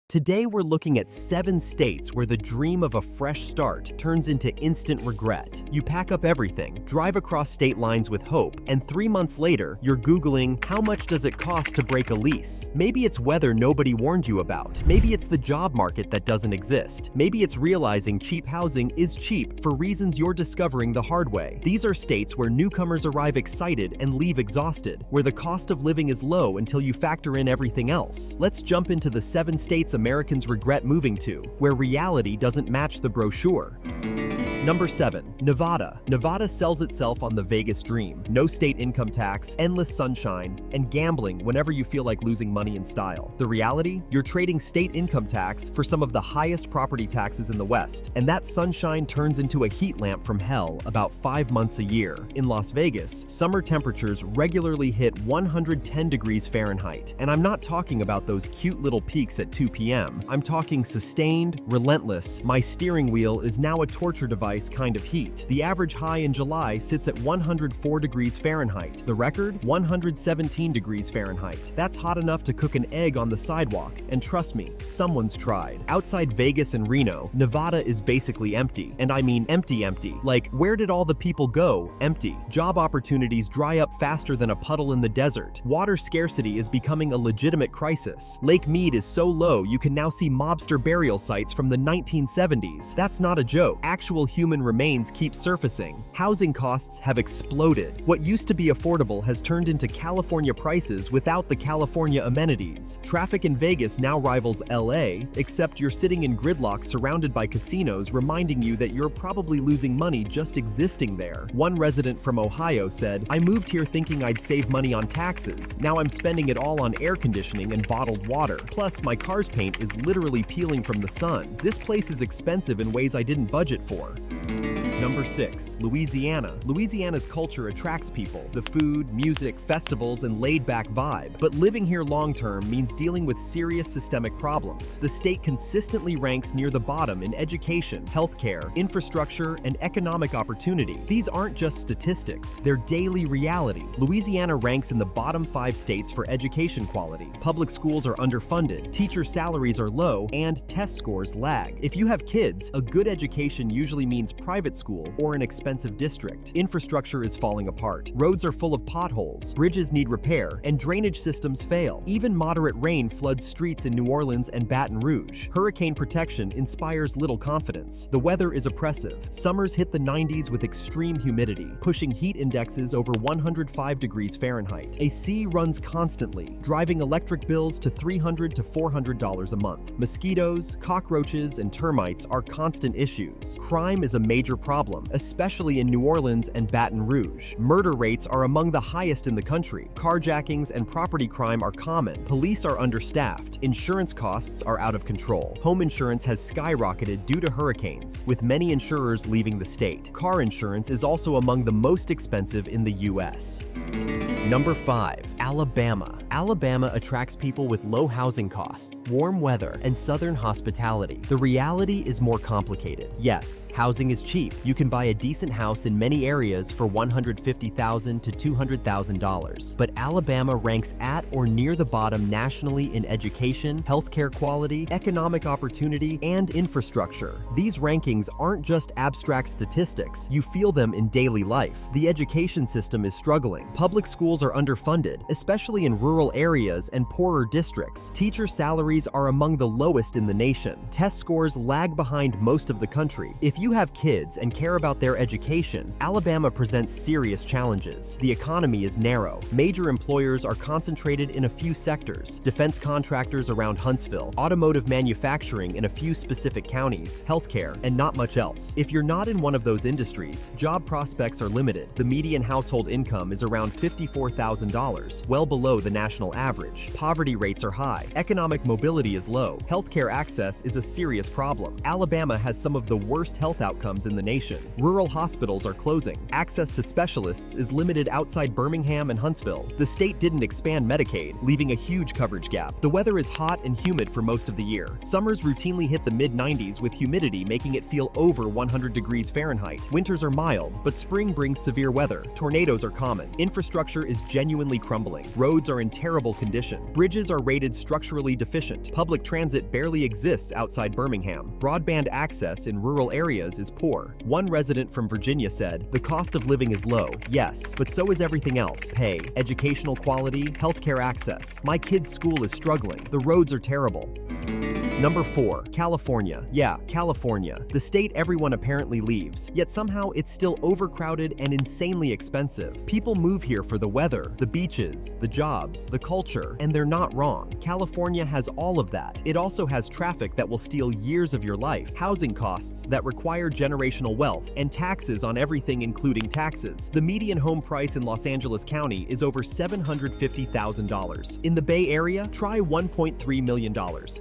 Today we're looking at 7 states where the dream of a fresh start turns into instant regret. You pack up everything, drive across state lines with hope, and 3 months later, you're Googling, how much does it cost to break a lease? Maybe it's weather nobody warned you about. Maybe it's the job market that doesn't exist. Maybe it's realizing cheap housing is cheap for reasons you're discovering the hard way. These are states where newcomers arrive excited and leave exhausted, where the cost of living is low until you factor in everything else. Let's jump into the 7 states Americans regret moving to, where reality doesn't match the brochure. Number 7. Nevada. Nevada sells itself on the Vegas dream. No state income tax, endless sunshine, and gambling whenever you feel like losing money in style. The reality? You're trading state income tax for some of the highest property taxes in the West, and that sunshine turns into a heat lamp from hell about 5 months a year. In Las Vegas, summer temperatures regularly hit 110 degrees Fahrenheit, and I'm not talking about those cute little peaks at 2 p.m. I'm talking sustained, relentless, my steering wheel is now a torture device kind of heat. The average high in July sits at 104 degrees Fahrenheit. The record? 117 degrees Fahrenheit. That's hot enough to cook an egg on the sidewalk, and trust me, someone's tried. Outside Vegas and Reno, Nevada is basically empty, and I mean empty. Like, where did all the people go? Empty. Job opportunities dry up faster than a puddle in the desert. Water scarcity is becoming a legitimate crisis. Lake Mead is so low you can now see mobster burial sites from the 1970s. That's not a joke. Actual human remains keep surfacing. Housing costs have exploded. What used to be affordable has turned into California prices without the California amenities. Traffic in Vegas now rivals LA, except you're sitting in gridlock surrounded by casinos reminding you that you're probably losing money just existing there. One resident from Ohio said, "I moved here thinking I'd save money on taxes. Now I'm spending it all on air conditioning and bottled water. Plus, my car's paint is literally peeling from the sun. This place is expensive in ways I didn't budget for." Number 6. Louisiana. Louisiana's culture attracts people. The food, music, festivals, and laid-back vibe. But living here long-term means dealing with serious systemic problems. The state consistently ranks near the bottom in education, healthcare, infrastructure, and economic opportunity. These aren't just statistics, they're daily reality. Louisiana ranks in the bottom 5 states for education quality. Public schools are underfunded, teacher salaries are low, and test scores lag. If you have kids, a good education usually means private school or an expensive district. Infrastructure is falling apart. Roads are full of potholes, bridges need repair, and drainage systems fail. Even moderate rain floods streets in New Orleans and Baton Rouge. Hurricane protection inspires little confidence. The weather is oppressive. Summers hit the 90s with extreme humidity, pushing heat indexes over 105 degrees Fahrenheit. A sea runs constantly, driving electric bills to $300 to $400 a month. Mosquitoes, cockroaches, and termites are constant issues. Crime is a major problem, especially in New Orleans and Baton Rouge. Murder rates are among the highest in the country. Carjackings and property crime are common. Police are understaffed. Insurance costs are out of control. Home insurance has skyrocketed due to hurricanes, with many insurers leaving the state. Car insurance is also among the most expensive in the US. Number 5. Alabama. Alabama attracts people with low housing costs, warm weather, and southern hospitality. The reality is more complicated. Yes, housing is cheap. You can buy a decent house in many areas for $150,000 to $200,000. But Alabama ranks at or near the bottom nationally in education, healthcare quality, economic opportunity, and infrastructure. These rankings aren't just abstract statistics. You feel them in daily life. The education system is struggling. Public schools are underfunded, especially in rural areas and poorer districts. Teacher salaries are among the lowest in the nation. Test scores lag behind most of the country. If you have kids and care about their education, Alabama presents serious challenges. The economy is narrow. Major employers are concentrated in a few sectors: defense contractors around Huntsville, automotive manufacturing in a few specific counties, healthcare, and not much else. If you're not in one of those industries, job prospects are limited. The median household income is around $54,000, well below the national average. Poverty rates are high. Economic mobility is low. Healthcare access is a serious problem. Alabama has some of the worst health outcomes in the nation. Rural hospitals are closing. Access to specialists is limited outside Birmingham and Huntsville. The state didn't expand Medicaid, leaving a huge coverage gap. The weather is hot and humid for most of the year. Summers routinely hit the mid-90s with humidity making it feel over 100 degrees Fahrenheit. Winters are mild, but spring brings severe weather. Tornadoes are common. Infrastructure is genuinely crumbling. crumbling. Roads are in terrible condition. Bridges are rated structurally deficient. Public transit barely exists outside Birmingham. Broadband access in rural areas is poor. One resident from Virginia said, "The cost of living is low, yes, but so is everything else. Pay, educational quality, healthcare access. My kid's school is struggling. The roads are terrible." Number 4, California. Yeah, California. The state everyone apparently leaves, yet somehow it's still overcrowded and insanely expensive. People move here for the weather, the beaches, the jobs, the culture, and they're not wrong. California has all of that. It also has traffic that will steal years of your life, housing costs that require generational wealth, and taxes on everything including taxes. The median home price in Los Angeles County is over $750,000. In the Bay Area, try $1.3 million,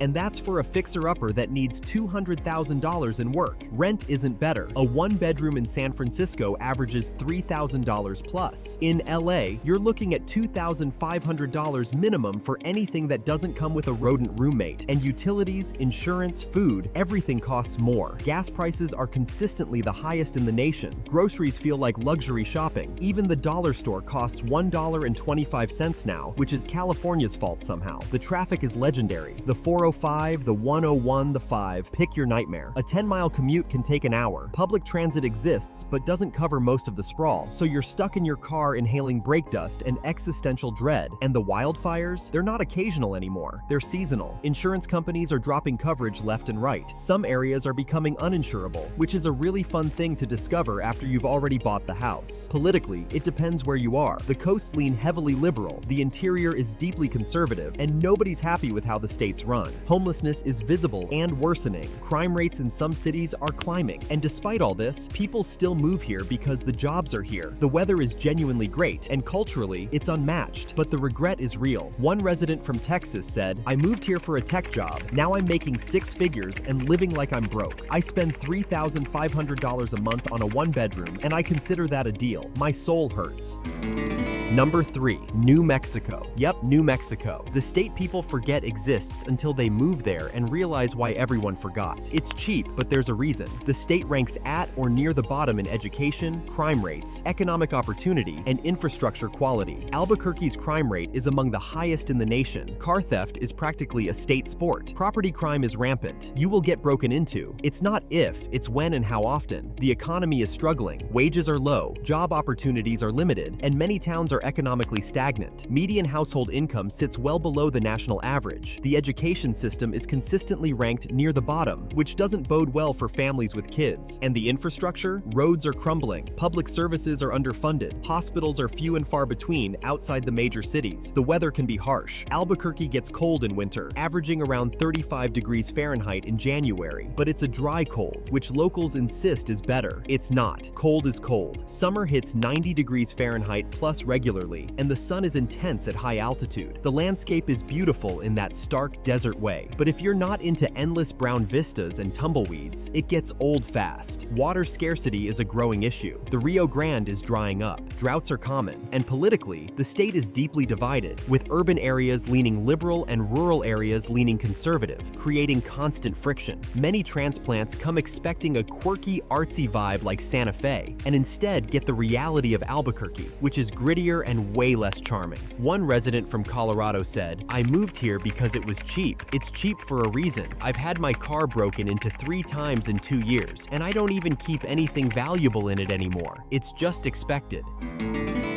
and that's for a fixer-upper that needs $200,000 in work. Rent isn't better. A one-bedroom in San Francisco averages $3,000 plus. In LA, you're looking at $2,500 minimum for anything that doesn't come with a rodent roommate. And utilities, insurance, food, everything costs more. Gas prices are consistently the highest in the nation. Groceries feel like luxury shopping. Even the dollar store costs $1.25 now, which is California's fault somehow. The traffic is legendary. The 405, the 101, the 5, pick your nightmare. A 10-mile commute can take an hour. Public transit exists, but doesn't cover most of the sprawl, so you're stuck in your car inhaling brake dust and existential dread. And the wildfires? They're not occasional anymore. They're seasonal. Insurance companies are dropping coverage left and right. Some areas are becoming uninsurable, which is a really fun thing to discover after you've already bought the house. Politically, it depends where you are. The coasts lean heavily liberal, the interior is deeply conservative, and nobody's happy with how the state's run. Homelessness is visible and worsening. Crime rates in some cities are climbing. And despite all this, people still move here because the jobs are here. The weather is genuinely great, and culturally, it's unmatched. But the regret is real. One resident from Texas said, "I moved here for a tech job. Now I'm making 6 figures and living like I'm broke. I spend $3,500 a month on a one-bedroom, and I consider that a deal. My soul hurts." Number 3, New Mexico. Yep, New Mexico. The state people forget exists until they move there and realize why everyone forgot. It's cheap, but there's a reason. The state ranks at or near the bottom in education, crime rates, economic opportunity, and infrastructure quality. Albuquerque's crime rate is among the highest in the nation. Car theft is practically a state sport. Property crime is rampant. You will get broken into. It's not if, it's when and how often. The economy is struggling. Wages are low. Job opportunities are limited, and many towns are economically stagnant. Median household income sits well below the national average. The education system is consistently ranked near the bottom, which doesn't bode well for families with kids. And the infrastructure? Roads are crumbling. Public services are underfunded. Hospitals are few and far between outside the major cities. The weather can be harsh. Albuquerque gets cold in winter, averaging around 35 degrees Fahrenheit in January. But it's a dry cold, which locals insist is better. It's not. Cold is cold. Summer hits 90 degrees Fahrenheit plus regularly, and the sun is intense at high altitude. The landscape is beautiful in that stark desert way, but if you're not into endless brown vistas and tumbleweeds, it gets old fast. Water scarcity is a growing issue. The Rio Grande is drying up. Droughts are common, and politically, the state is deeply divided, with urban areas leaning liberal and rural areas leaning conservative, creating constant friction. Many transplants come expecting a quirky, artsy vibe like Santa Fe, and instead get the reality of Albuquerque, which is grittier and way less charming. One resident from Colorado said, "I moved here because it was cheap. It's cheap for a reason. I've had my car broken into 3 times in 2 years, and I don't even keep anything valuable in it anymore. It's just expected."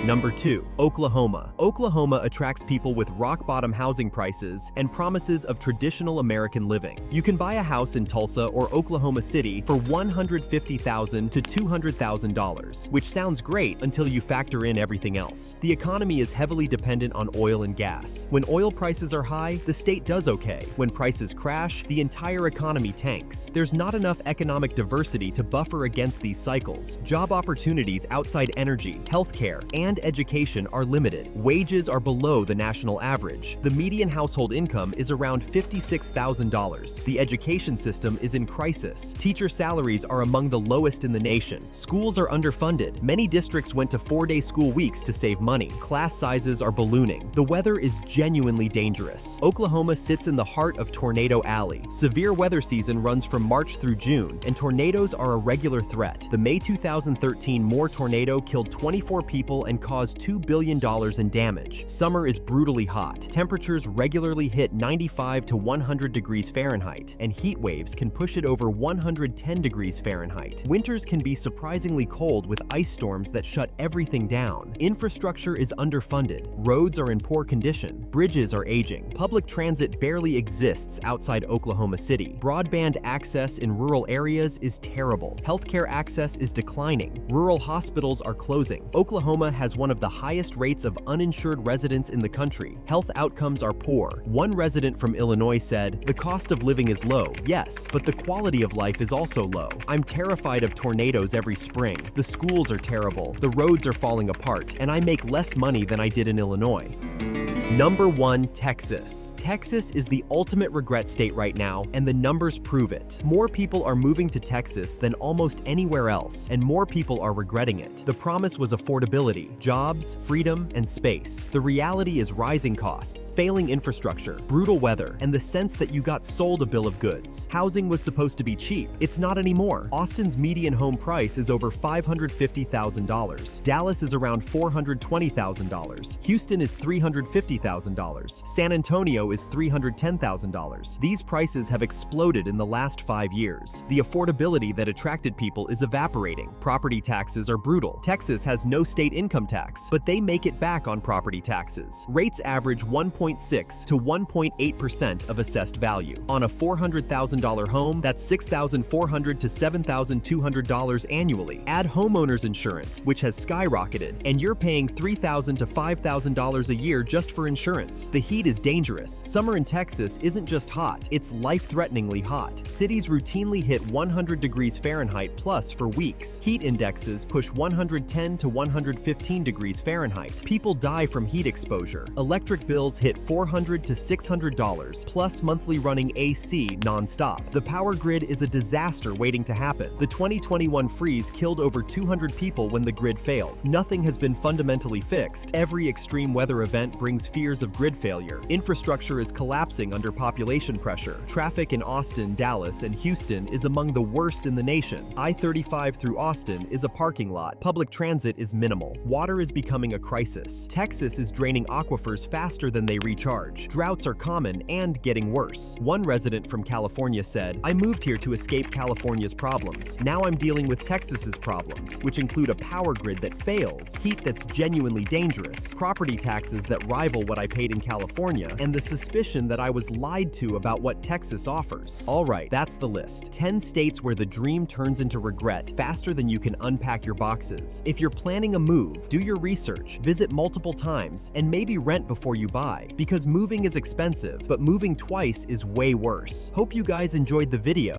Number 2, Oklahoma. Oklahoma attracts people with rock-bottom housing prices and promises of traditional American living. You can buy a house in Tulsa or Oklahoma City for $150,000 to $200,000, which sounds great until you factor in everything else. The economy is heavily dependent on oil and gas. When oil prices are high, the state does okay. When prices crash, the entire economy tanks. There's not enough economic diversity to buffer against these cycles. Job opportunities outside energy, healthcare, and education are limited. Wages are below the national average. The median household income is around $56,000. The education system is in crisis. Teacher salaries are among the lowest in the nation. Schools are underfunded. Many districts went to 4-day school weeks to save money. Class sizes are ballooning. The weather is genuinely dangerous. Oklahoma sits in the heart of Tornado Alley. Severe weather season runs from March through June, and tornadoes are a regular threat. The May 2013 Moore tornado killed 24 people and and cause $2 billion in damage. Summer is brutally hot. Temperatures regularly hit 95 to 100 degrees Fahrenheit, and heat waves can push it over 110 degrees Fahrenheit. Winters can be surprisingly cold with ice storms that shut everything down. Infrastructure is underfunded. Roads are in poor condition. Bridges are aging. Public transit barely exists outside Oklahoma City. Broadband access in rural areas is terrible. Healthcare access is declining. Rural hospitals are closing. Oklahoma has one of the highest rates of uninsured residents in the country. Health outcomes are poor. One resident from Illinois said, "The cost of living is low, yes, but the quality of life is also low. I'm terrified of tornadoes every spring. The schools are terrible. The roads are falling apart, and I make less money than I did in Illinois." Number 1, Texas. Texas is the ultimate regret state right now, and the numbers prove it. More people are moving to Texas than almost anywhere else, and more people are regretting it. The promise was affordability, jobs, freedom, and space. The reality is rising costs, failing infrastructure, brutal weather, and the sense that you got sold a bill of goods. Housing was supposed to be cheap. It's not anymore. Austin's median home price is over $550,000. Dallas is around $420,000. Houston is $350,000. San Antonio is $310,000. These prices have exploded in the last 5 years. The affordability that attracted people is evaporating. Property taxes are brutal. Texas has no state income tax, but they make it back on property taxes. Rates average 1.6 to 1.8% of assessed value. On a $400,000 home, that's $6,400 to $7,200 annually. Add homeowners insurance, which has skyrocketed, and you're paying $3,000 to $5,000 a year just for insurance. The heat is dangerous. Summer in Texas isn't just hot, it's life-threateningly hot. Cities routinely hit 100 degrees Fahrenheit plus for weeks. Heat indexes push 110 to 115 degrees Fahrenheit. People die from heat exposure. Electric bills hit $400 to $600 plus monthly running AC non-stop. The power grid is a disaster waiting to happen. The 2021 freeze killed over 200 people when the grid failed. Nothing has been fundamentally fixed. Every extreme weather event brings fears of grid failure. Infrastructure is collapsing under population pressure. Traffic in Austin, Dallas, and Houston is among the worst in the nation. I-35 through Austin is a parking lot. Public transit is minimal. Water is becoming a crisis. Texas is draining aquifers faster than they recharge. Droughts are common and getting worse. One resident from California said, "I moved here to escape California's problems. Now I'm dealing with Texas's problems, which include a power grid that fails, heat that's genuinely dangerous, property taxes that rival what I paid in California, and the suspicion that I was lied to about what Texas offers." All right, that's the list. 10 states where the dream turns into regret faster than you can unpack your boxes. If you're planning a move, do your research, visit multiple times, and maybe rent before you buy. Because moving is expensive, but moving twice is way worse. Hope you guys enjoyed the video.